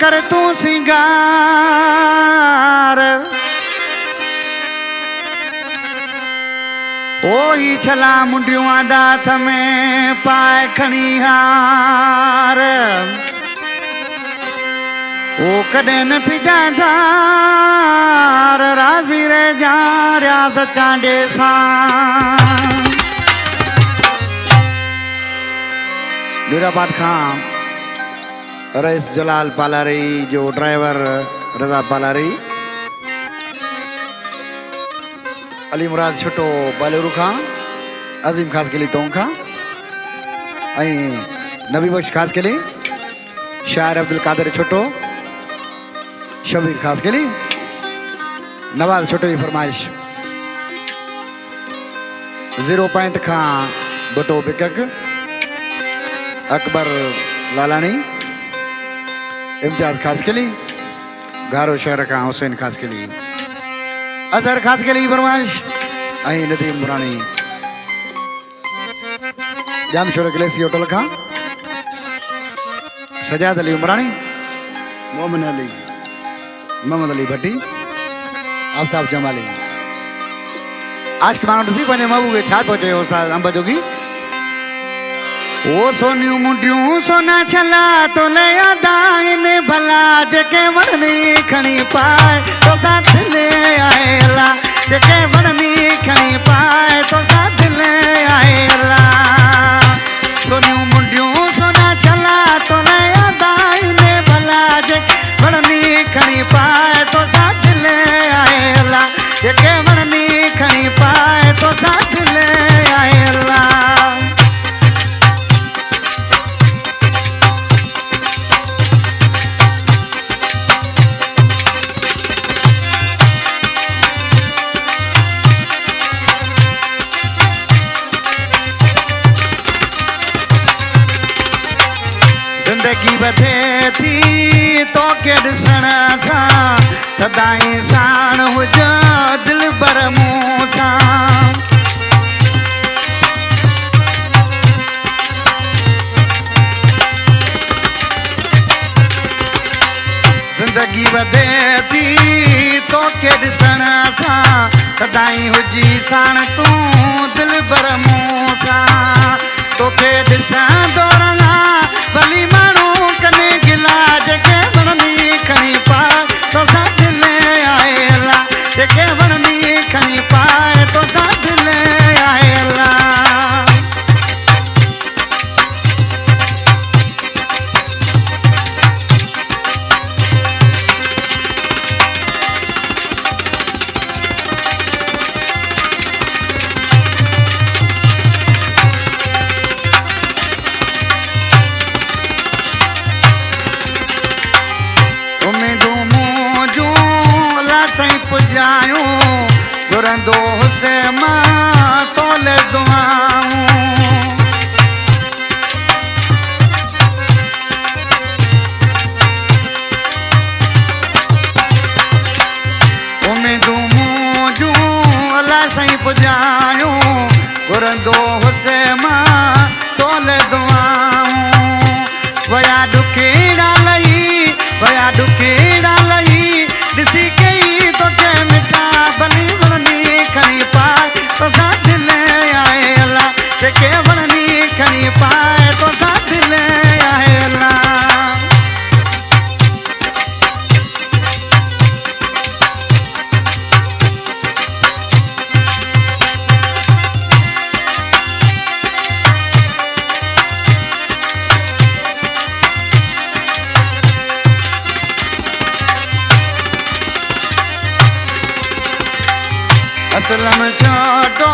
कर तू सिंगार ओही छला मुंडियों डाथ में पाए खणीहार ओ कदे न थी जाधार राजी रे जा रहा सचांडे सा नूराबाद खां रईस जलाल पालारी जो ड्राइवर रजा पालारी अली मुराद छोटो बालेरू खां अजीम खास के लिए तों खां नबी बख्श खास के लिए शायर अब्दुल कादिर छोटो शबीर खास के लिए नवाज छोटो की फरमाइश 0 पॉइंट खां बटो बिकक अकबर लालानी इम्तियाज खास के लिए गारो शहर खां हुसैन खास के लिए अजहर खास के लिए फरमाइश नदीम मुरानी जाम शोर ग्लेसी होटल खां सजाद अली उमरानी मोहम्मद अली मोहम्मद अली भट्टी आफ्ताब जमाली आज के मानो सी पंजे महबूब के छा पहुंचे उस्ताद अंब जोगी ओ सोनियूं मुंडियूं सोना छला तो ले आदाइन भला जेके वणनी खणी पाए तो साथ ले आएला जेके वणनी खणी पाए तो साथ ले आएला सोनियूं मुंडियूं सोना छला तो ले आदाइन भला जेके वणनी खणी पाए तो साथ ले आएला जेके वणनी खणी पाए तो साथ ले आएला जिंदगी बथे थी तो के ॾिसण सां सदाई साण हुजो दिल बर मूं सां जिंदगी बथे थी तो के ॾिसण सां सदाई हुजी साण तूं दिल बर मूं सां तोखे ॾिसंदो रहां भली माण्हू कने गिला जेके वणनी खणी पाए तो साथ ले आएला जेके वणनी खणी पाए तो साथ ले आएला पुजायूं घुरंदो हुसे मां तोले दुआऊं उम्मीदूं मुंहिंजूं अलाह साईं पुजायूं घुरंदो हुसे मां तोले दुआऊं वया ॾुकीड़ा लही ॾिसी कई तोखे मिठा भली वणनी खणी पाए तो साथ ले आएला जेके वणनी खणी पाए तो साथ ले आएला असलम छोटो